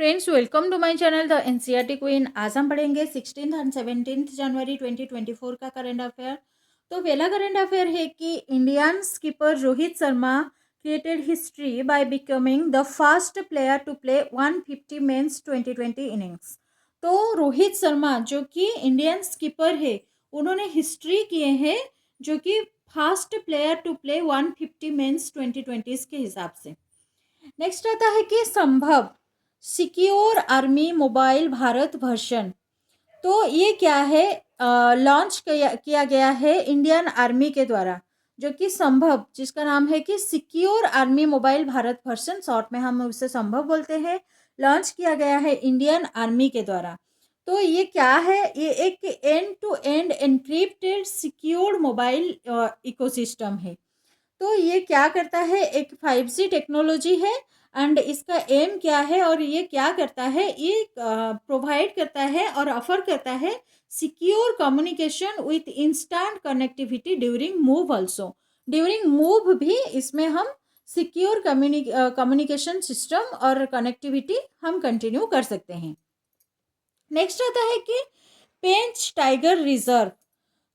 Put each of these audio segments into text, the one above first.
Friends, welcome to my channel the NCERT queen. आज हम पढ़ेंगे 16 एंड 17 जनवरी 2024 का करंट अफेयर। तो पहला करंट अफेयर है कि Indian skipper Rohit Sharma created history by becoming the first player to play 150 men's 2020 innings. तो रोहित शर्मा जो कि इंडियन स्कीपर है, उन्होंने हिस्ट्री किए हैं जो कि first player to play 150 men's 2020 के हिसाब से। नेक्स्ट आता है कि Sambhav secure army mobile Bharat version. तो ये क्या है? लॉन्च किया गया है इंडियन आर्मी के द्वारा, जो कि संभव, जिसका नाम है कि secure army mobile Bharat version, short में हम उसे संभव बोलते हैं। लॉन्च किया गया है इंडियन आर्मी के द्वारा। तो ये क्या है? ये एक end to end encrypted secured mobile ecosystem है। तो ये क्या करता है? एक 5G टेक्नोलॉजी है एंड इसका एम क्या है और ये क्या करता है? ये प्रोवाइड करता है और ऑफर करता है secure communication with instant connectivity during move also. During move भी इसमें हम सिक्योर कम्युनिकेशन सिस्टम और कनेक्टिविटी हम कंटिन्यू कर सकते हैं। नेक्स्ट आता है कि पेंच टाइगर रिजर्व,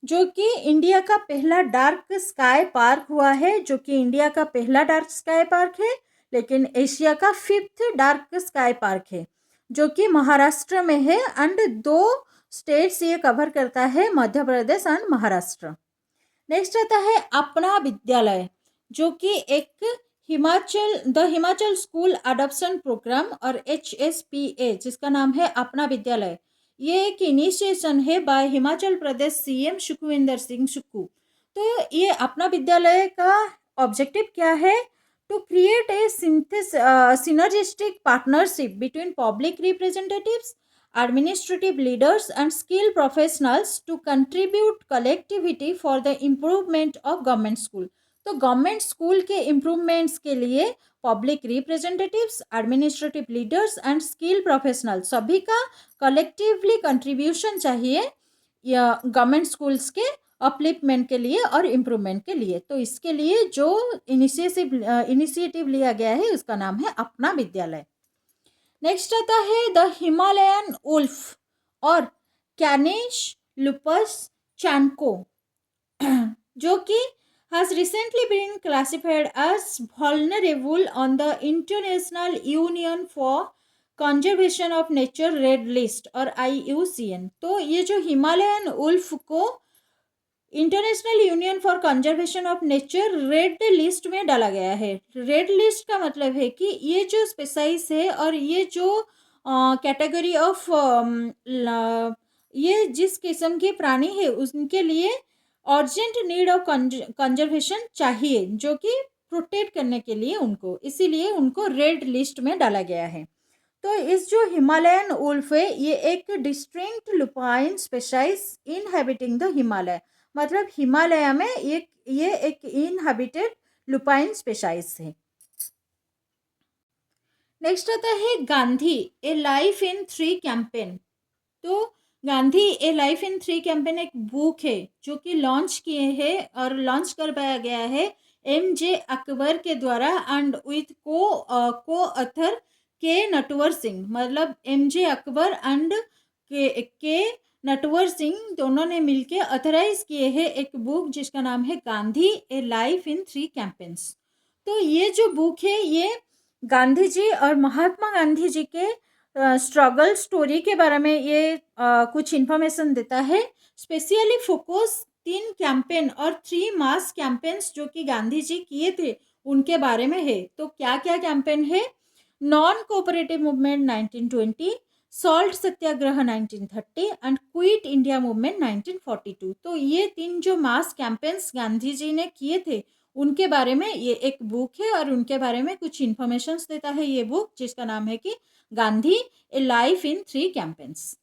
जो कि इंडिया का पहला डार्क स्काई पार्क हुआ है, जो कि इंडिया का पहला डार्क स्काई पार्क है, लेकिन एशिया का 5th डार्क स्काई पार्क है, जो कि महाराष्ट्र में है एंड 2 स्टेट्स ये कवर करता है, मध्य प्रदेश एंड महाराष्ट्र। नेक्स्ट आता है अपना विद्यालय, जो कि एक हिमाचल स्कूल अडॉप्शन प्रोग्राम और HSPA, जिसका नाम है अपना विद्यालय। ये एक इनिशिएशन है बाय हिमाचल प्रदेश CM सुखविंदर सिंह सुक्खू। तो ये अपना विद्यालय का ऑब्जेक्टिव क्या है? To create a synergistic partnership between public representatives, administrative leaders and skilled professionals to contribute collectivity for the improvement of government school। तो गवर्नमेंट स्कूल के इम्प्रूवमेंट्स के लिए public representatives, administrative leaders and skill professional सभी का collectively contribution चाहिए या government schools के upliftment के लिए और इम्प्रूवमेंट के लिए। तो इसके लिए जो इनिशिएटिव लिया गया है उसका नाम है अपना विद्यालय। नेक्स्ट आता है द हिमालयन उल्फ और कैनिश लुपस चैनको, जो कि has recently been classified as vulnerable on the International Union for Conservation of Nature red list और IUCN। तो ये जो हिमालयन उल्फ को international union for conservation of nature red list में डाला गया है। रेड लिस्ट का मतलब है कि ये जो स्पेसाइस है और ये जो कैटेगरी ऑफ ये जिस किस्म के प्राणी है उनके लिए अर्जेंट नीड ऑफ कंजर्वेशन चाहिए, जो कि प्रोटेक्ट करने के लिए उनको, इसीलिए उनको रेड लिस्ट में डाला गया है। तो इस जो हिमालयन उल्फ है ये एक डिस्टिंक्ट लुपाइन स्पेसाइस इनहेबिटिंग द हिमालय, मतलब हिमालय में ये एक इनहेबिटेड लुपाइन स्पेसाइस है। नेक्स्ट आता है Gandhi a life in 3 campaign. तो Gandhi a life in 3 campaign एक बुक है जो कि लॉन्च किए हैं और लॉन्च करवाया गया है MJ अकबर के द्वारा एंड विथ को ऑथर के नटवर सिंह, मतलब MJ अकबर एंड के नटवर सिंह दोनों ने मिलके ऑथराइज किए हैं एक बुक जिसका नाम है Gandhi a life in 3 campaigns. तो ये जो बुक है ये गांधी जी और महात्मा गांधी जी के स्ट्रगल स्टोरी के बारे में ये कुछ इन्फॉर्मेशन देता है। स्पेशली फोकस 3 कैंपेन और 3 मास कैंपेन्स जो कि गांधी जी किए थे उनके बारे में है। तो क्या क्या कैंपेन है? Non cooperative movement 1920, salt Satyagraha 1930 and quit India movement 1942। तो ये 3 जो मास कैंपेन्स गांधी जी ने किए थे उनके बारे में ये एक बुक है और उनके बारे में कुछ इन्फॉर्मेशन देता है ये बुक, जिसका नाम है कि Gandhi a life in 3 campaigns.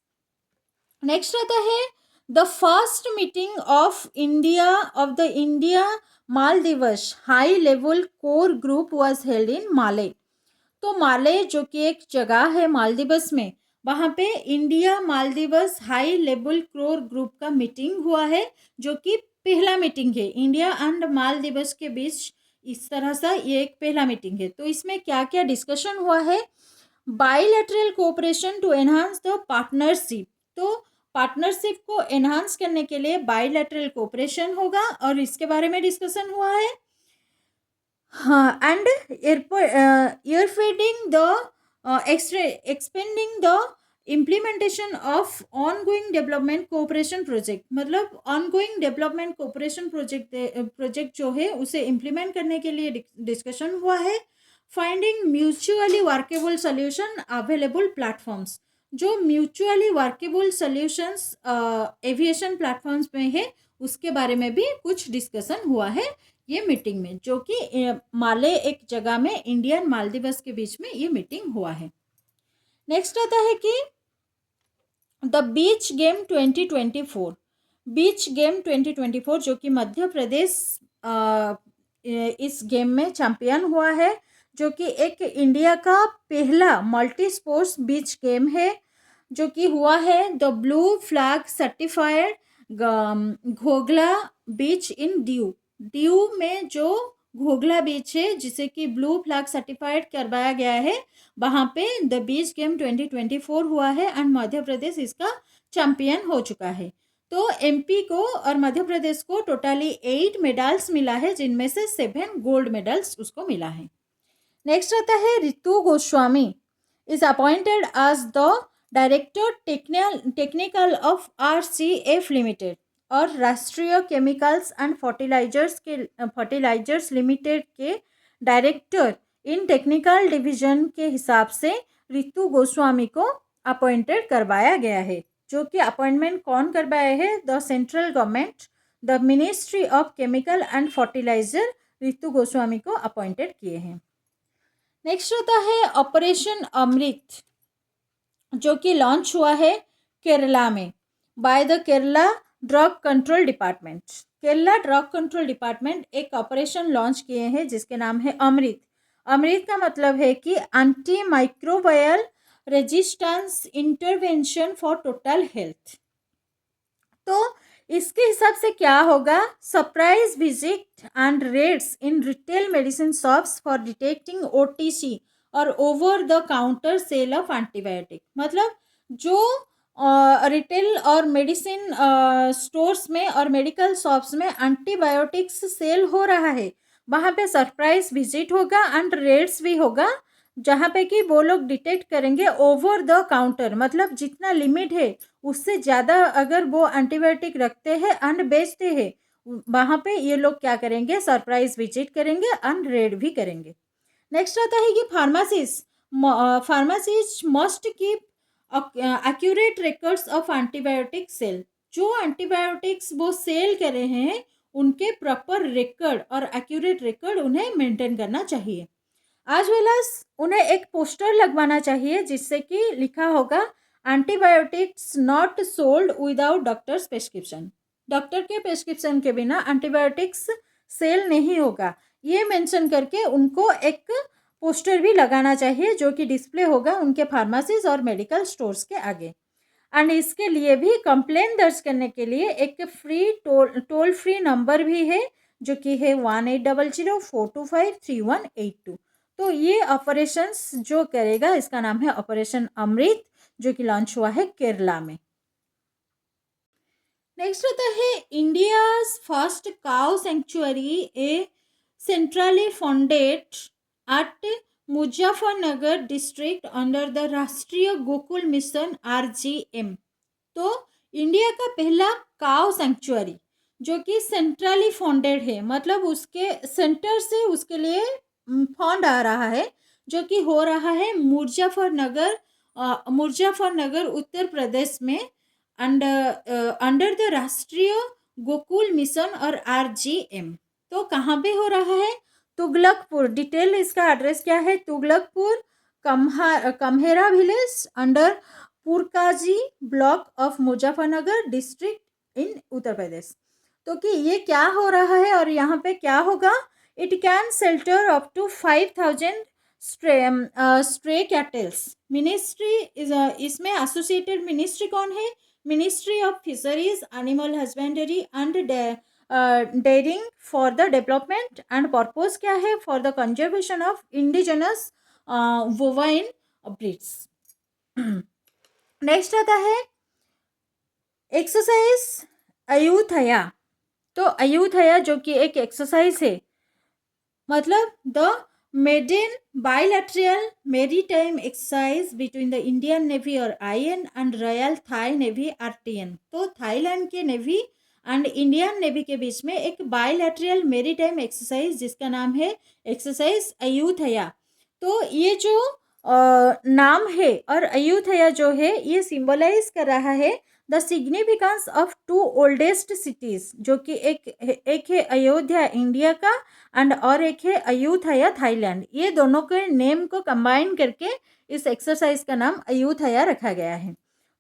Next आता है the first meeting of the India Maldives high level core group was held in Male. तो माले जो कि एक जगह है मालदीव्स में, वहाँ पे India Maldives high level core group का मीटिंग हुआ है, जो कि पहला मीटिंग है इंडिया एंड मालदीव्स के बीच। इस तरह से ये एक पहला मीटिंग है। तो इसमें क्या क्या डिस्कशन हुआ है? Bilateral cooperation to enhance the partnership. तो पार्टनरशिप को एनहांस करने के लिए बाइलेटरल कोऑपरेशन होगा और इसके बारे में डिस्कशन हुआ है। हाँ, and air feeding the expanding the implementation of ongoing development cooperation project, मतलब ongoing development cooperation project जो है उसे इम्प्लीमेंट करने के लिए डिस्कशन हुआ है। Finding mutually workable solution available platforms, जो mutually workable solutions aviation platforms में है उसके बारे में भी कुछ डिस्कशन हुआ है ये मीटिंग में, जो कि माले एक जगह में इंडियन मालदीव्स के बीच में ये मीटिंग हुआ है। नेक्स्ट आता है कि the beach game 2024, beach game 2024 जो कि मध्य प्रदेश इस गेम में चैंपियन हुआ है, जो कि एक इंडिया का पहला मल्टी स्पोर्ट्स बीच गेम है जो कि हुआ है the blue flag certified Ghoghla beach in due. Due में जो घोघला बीच है जिसे कि ब्लू फ्लैग सर्टिफाइड करवाया गया है, वहाँ पे द बीच गेम 2024 हुआ है एंड मध्य प्रदेश इसका चैंपियन हो चुका है। तो एमपी को और मध्य प्रदेश को टोटली 8 मेडल्स मिला है, जिनमें से 7 गोल्ड मेडल्स उसको मिला है। नेक्स्ट आता है Ritu Goswami is appointed as the director technical of RCF limited, और Rashtriya chemicals and fertilizers limited के डायरेक्टर इन टेक्निकल डिवीजन के हिसाब से रितु गोस्वामी को अपॉइंटेड करवाया गया है, जो कि अपॉइंटमेंट कौन करवाया है, the central government, the ministry of chemical and fertilizer Ritu Goswami को अपॉइंटेड किए हैं। नेक्स्ट होता है ऑपरेशन अमृत, जो कि लॉन्च हुआ है केरला में by the Kerala drug control department. Kerala drug control department एक ऑपरेशन लॉन्च किए हैं जिसके नाम है अमृत। अमृत का मतलब है कि antimicrobial resistance intervention for total health. तो इसके हिसाब से क्या होगा, surprise visit and raids in retail medicine shops for detecting OTC और over the counter sale of antibiotic. मतलब जो रिटेल और मेडिसिन स्टोर्स में और मेडिकल शॉप्स में एंटीबायोटिक्स सेल हो रहा है, वहाँ पे सरप्राइज विजिट होगा एंड रेड्स भी होगा, जहाँ पे कि वो लोग डिटेक्ट करेंगे ओवर द काउंटर, मतलब जितना लिमिट है उससे ज़्यादा अगर वो एंटीबायोटिक रखते हैं एंड बेचते हैं, वहाँ पे ये लोग क्या करेंगे, सरप्राइज विजिट करेंगे एंड रेड भी करेंगे। नेक्स्ट आता है कि pharmacies must keep accurate records of antibiotic sale. जो एंटीबायोटिक्स वो सेल कर रहे हैं उनके प्रॉपर रिकॉर्ड और एक्यूरेट रिकॉर्ड उन्हें मेंटेन करना चाहिए। आज वेल एज उन्हें एक पोस्टर लगवाना चाहिए जिससे कि लिखा होगा antibiotics not sold without doctors prescription. Doctor के प्रेस्क्रिप्शन के बिना एंटीबायोटिक्स सेल नहीं होगा, ये मेंशन करके उनको एक पोस्टर भी लगाना चाहिए जो कि डिस्प्ले होगा उनके फार्मेसीज और मेडिकल स्टोर्स के आगे। एंड इसके लिए भी कंप्लेन दर्ज करने के लिए एक फ्री टोल फ्री नंबर भी है जो कि है 1800-425-3182। तो ये ऑपरेशंस जो करेगा इसका नाम है ऑपरेशन अमृत, जो कि लॉन्च हुआ है केरला में। नेक्स्ट होता है India's first cow sanctuary a centrally funded at Muzaffarnagar district under the Rashtriya Gokul mission RGM। तो इंडिया का पहला काउ सेंचुरी जो कि सेंट्रली फंडेड है, मतलब उसके सेंटर से उसके लिए फंड आ रहा है, जो कि हो रहा है मुजफ्फरनगर उत्तर प्रदेश में under the Rashtriya Gokul mission और RGM। तो कहाँ पे हो रहा है, तुगलकपुर। डिटेल इसका एड्रेस क्या है, Tughlakpur Kamhera village under Purkazi block of Muzaffarnagar district in Uttar Pradesh. तो कि ये क्या हो रहा है और यहाँ पे क्या होगा, it can shelter up to 5000 stray cattles. Ministry इसमें एसोसिएटेड मिनिस्ट्री कौन है, ministry of fisheries, animal husbandry and dairying for the development and purpose क्या है, for the conservation of indigenous bovine breeds. Next आता है एक्सरसाइज अयूथया। तो अयूथया जो कि एक एक्सरसाइज है, मतलब the maiden bilateral maritime exercise between the Indian navy और IN and royal Thai navy RTN. तो थाईलैंड के नेवी एंड इंडियन नेवी के बीच में एक बायलैटरल मेरीटाइम एक्सरसाइज जिसका नाम है एक्सरसाइज अयूथया। तो ये जो नाम है और अयूथया जो है ये सिंबलाइज कर रहा है the significance of two oldest cities, जो कि एक है अयोध्या इंडिया का एंड और एक है अयूथया थाईलैंड। ये दोनों के नेम को कंबाइन करके इस एक्सरसाइज का नाम अयूथया रखा गया है।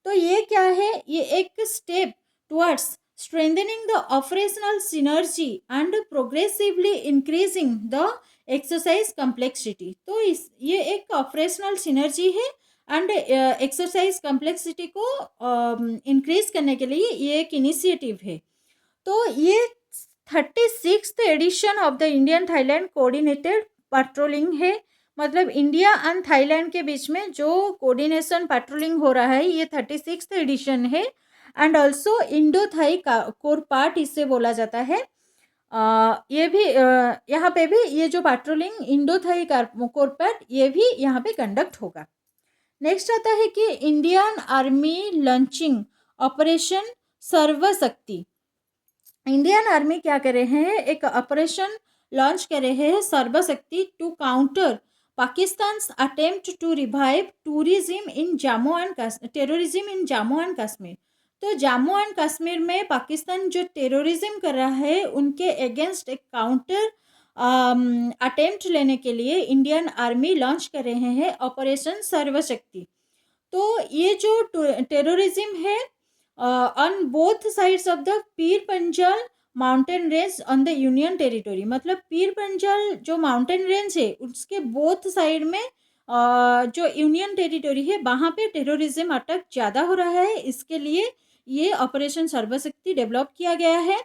तो ये क्या है, ये एक step towards strengthening the operational synergy and progressively increasing the exercise complexity। तो ये एक ऑपरेशनल सिनर्जी है एंड एक्सरसाइज कम्प्लेक्सिटी को इंक्रीज करने के लिए ये एक इनिशिएटिव है। तो ये 36th edition of the Indian Thailand coordinated patrolling है। मतलब इंडिया एंड थाईलैंड के बीच में जो कोऑर्डिनेशन पेट्रोलिंग हो रहा है ये 36th एडिशन है and also Indo Thai CORPAT इससे बोला जाता है। ये भी यहाँ पे भी ये जो patrolling Indo Thai CORPAT ये भी यहाँ पे कंडक्ट होगा। नेक्स्ट आता है कि Indian army launching operation Sarvashakti. Indian army क्या कर रहे हैं, एक ऑपरेशन लॉन्च कर रहे हैं Sarvashakti to counter Pakistan attempt to revive tourism in Jammu and terrorism in Jammu and Kashmir. तो जम्मू एंड कश्मीर में पाकिस्तान जो टेररिज्म कर रहा है उनके अगेंस्ट एक काउंटर अटेम्प्ट लेने के लिए इंडियन आर्मी लॉन्च कर रहे हैं ऑपरेशन सर्वशक्ति। तो ये जो टेररिज्म है on both sides of the Pir Panjal mountain range on the union territory, मतलब पीर पंजाल जो माउंटेन रेंज है उसके बोथ साइड में जो यूनियन टेरिटोरी है वहाँ पे टेररिज्म अटैक ज़्यादा हो रहा है, इसके लिए ये ऑपरेशन सर्वशक्ति डेवलप किया गया है।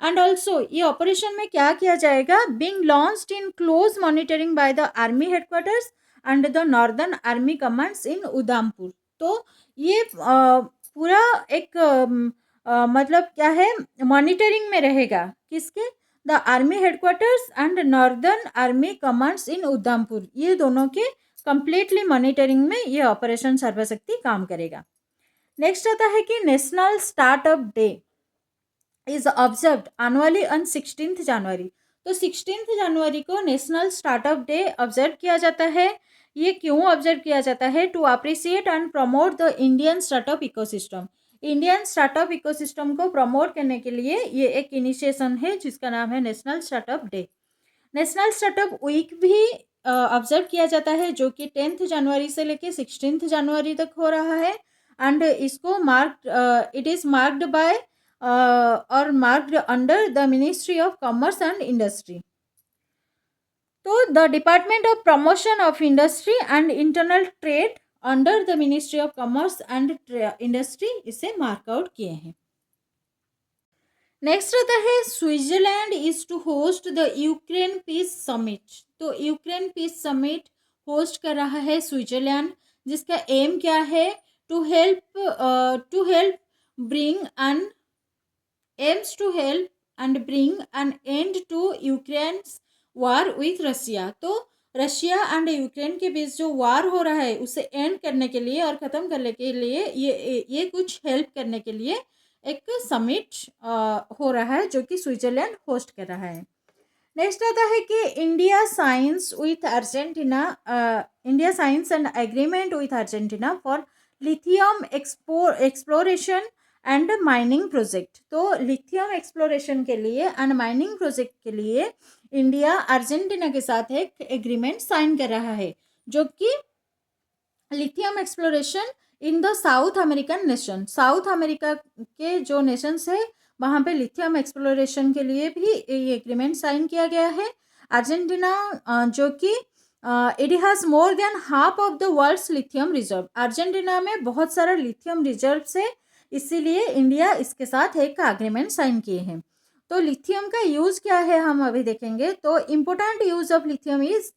एंड ऑल्सो ये ऑपरेशन में क्या किया जाएगा, being launched in close monitoring by the army headquarters and the northern army commands in Udhampur. तो ये पूरा एक मतलब क्या है, मॉनिटरिंग में रहेगा किसके, the army headquarters and northern army commands in Udhampur, ये दोनों के कंप्लीटली मॉनिटरिंग में ये ऑपरेशन सर्वशक्ति काम करेगा। नेक्स्ट आता है कि national startup day is observed annually on 16th जनवरी। तो 16th जनवरी को नेशनल स्टार्टअप डे ऑब्जर्व किया जाता है। ये क्यों ऑब्जर्व किया जाता है, to appreciate and promote the Indian startup ecosystem. Indian startup ecosystem को प्रमोट करने के लिए ये एक इनिशिएशन है जिसका नाम है national startup day. National startup week भी ऑब्जर्व किया जाता है जो कि 10th जनवरी से लेके 16th जनवरी तक हो रहा है एंड इसको इट इज़ मार्क्ड बाय और marked under the ministry of commerce and industry. तो the department of promotion of industry and internal trade under the ministry of commerce and industry इसे मार्कआउट किए हैं। नेक्स्ट आता है Switzerland is to host the Ukraine peace summit. तो Ukraine peace summit host कर रहा है स्विट्जरलैंड, जिसका एम क्या है, to help bring an aims to help and bring an end to Ukraine's war with Russia. तो रशिया एंड यूक्रेन के बीच जो वार हो रहा है उसे एंड करने के लिए और ख़त्म करने के लिए ये कुछ हेल्प करने के लिए एक समिट हो रहा है जो कि स्विट्जरलैंड होस्ट कर रहा है। नेक्स्ट आता है कि India science and agreement with Argentina for lithium exploration and mining project. तो लिथियम एक्सप्लोरेशन के लिए एंड माइनिंग प्रोजेक्ट के लिए इंडिया अर्जेंटीना के साथ एक एग्रीमेंट साइन कर रहा है, जो कि lithium exploration in the south American nation, south America के जो नेशंस है वहाँ पे लिथियम एक्सप्लोरेशन के लिए भी ये एग्रीमेंट साइन किया गया है। अर्जेंटीना जो कि it has more than half of the world's lithium reserve, Argentina में बहुत सारा लिथियम रिजर्व है, इसीलिए इंडिया इसके साथ एक एग्रीमेंट साइन किए हैं। तो लिथियम का यूज़ क्या है हम अभी देखेंगे। तो important use of lithium is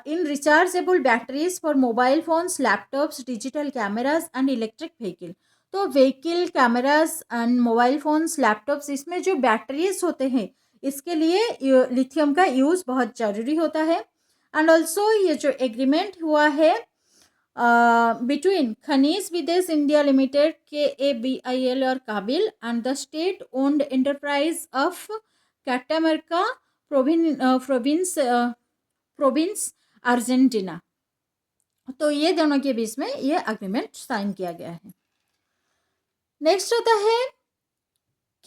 in rechargeable batteries for mobile phones, laptops, digital cameras and electric vehicle. तो vehicle, cameras and mobile phones, laptops, इसमें जो बैटरीज होते हैं इसके लिए लिथियम का यूज़ बहुत ज़रूरी होता है. एंड ऑल्सो ये जो एग्रीमेंट हुआ है between Khaniz Videsh India Limited KABIL और काबिल and the state owned enterprise of Catamarca province Argentina. तो ये दोनों के बीच में ये एग्रीमेंट साइन किया गया है. नेक्स्ट आता है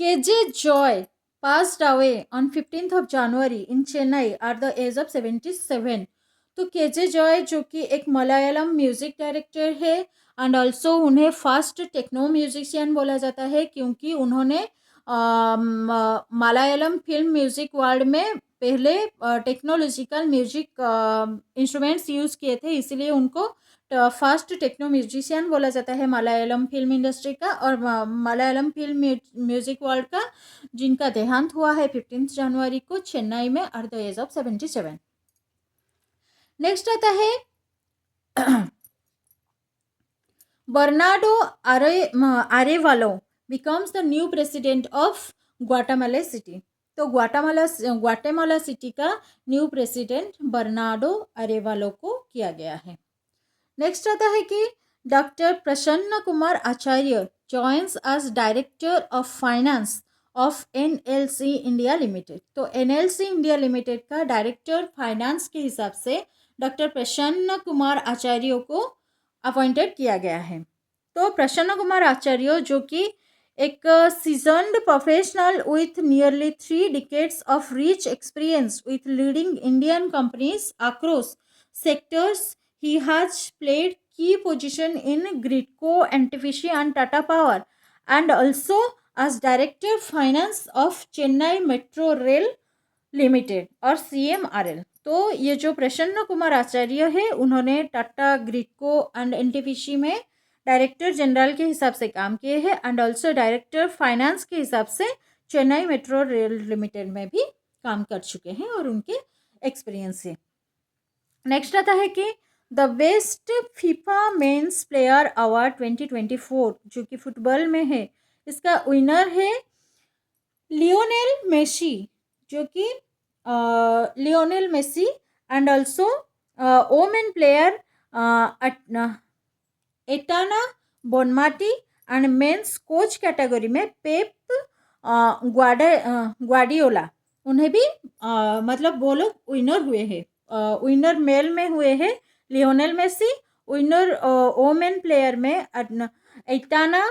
KJ Joy passed away on 15th of January in Chennai at the age of 77. तो केजे जॉय जो कि एक मलयालम म्यूजिक डायरेक्टर है एंड ऑल्सो उन्हें फास्ट टेक्नो म्यूजिशियन बोला जाता है क्योंकि उन्होंने मलयालम फिल्म म्यूजिक वर्ल्ड में पहले टेक्नोलॉजिकल म्यूजिक इंस्ट्रूमेंट्स यूज़ किए थे, इसीलिए उनको फास्ट टेक्नो म्यूजिशियन बोला जाता है मलयालम फिल्म इंडस्ट्री का और मलयालम फिल्म म्यूजिक वर्ल्ड का, जिनका देहांत हुआ है 15 जनवरी को चेन्नई में at the age of 77. Next आता है Bernardo Arevalo becomes the new president of Guatemala city. तो ग्वाटेमाला सिटी का न्यू प्रेसिडेंट बर्नार्डो आरेवालो को किया गया है. नेक्स्ट आता है कि doctor Prasanna Kumar Acharya joins as director of finance of NLC India limited. तो NLC इंडिया लिमिटेड का डायरेक्टर फाइनेंस के हिसाब से डॉक्टर प्रसन्न कुमार आचार्य को अपॉइंटेड किया गया है. तो प्रसन्न कुमार आचार्य जो कि एक seasoned professional with nearly 3 decades of rich experience with leading Indian companies across sectors. He has played key position in Gridco, NTPC and Tata Power and also as Director Finance of Chennai Metro Rail Limited और CMRL. तो ये जो प्रसन्न कुमार आचार्य है उन्होंने Tata, GRIDCO and NTPC में director general के हिसाब से काम किए हैं एंड ऑल्सो डायरेक्टर फाइनेंस के हिसाब से चेन्नई मेट्रो रेल लिमिटेड में भी काम कर चुके हैं और उनके एक्सपीरियंस है. नेक्स्ट आता है कि the best FIFA men's player award 2024 जो कि फुटबॉल में है, इसका विनर है लियोनेल मेसी, जो कि Lionel Messi and also women player Aitana Bonmati and men's coach category में पेप ग्वाडियोला, उन्हें भी मतलब वो लोग विनर हुए हैं. विनर मेल में हुए हैं Lionel Messi, winner women player में Aitana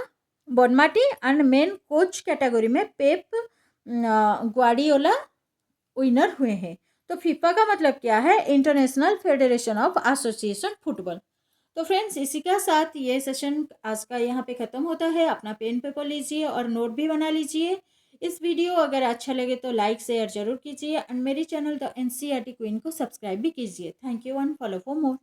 Bonmati and men coach category में पेप ग्वाडियोला विनर हुए हैं. तो फीफा का मतलब क्या है? International federation of association football. तो फ्रेंड्स इसी का साथ ये सेशन आज का यहाँ पे ख़त्म होता है. अपना पेन पेपर लीजिए और नोट भी बना लीजिए. इस वीडियो अगर अच्छा लगे तो लाइक शेयर जरूर कीजिए एंड मेरे चैनल द NCERT क्वीन को सब्सक्राइब भी कीजिए. Thank you and follow for more.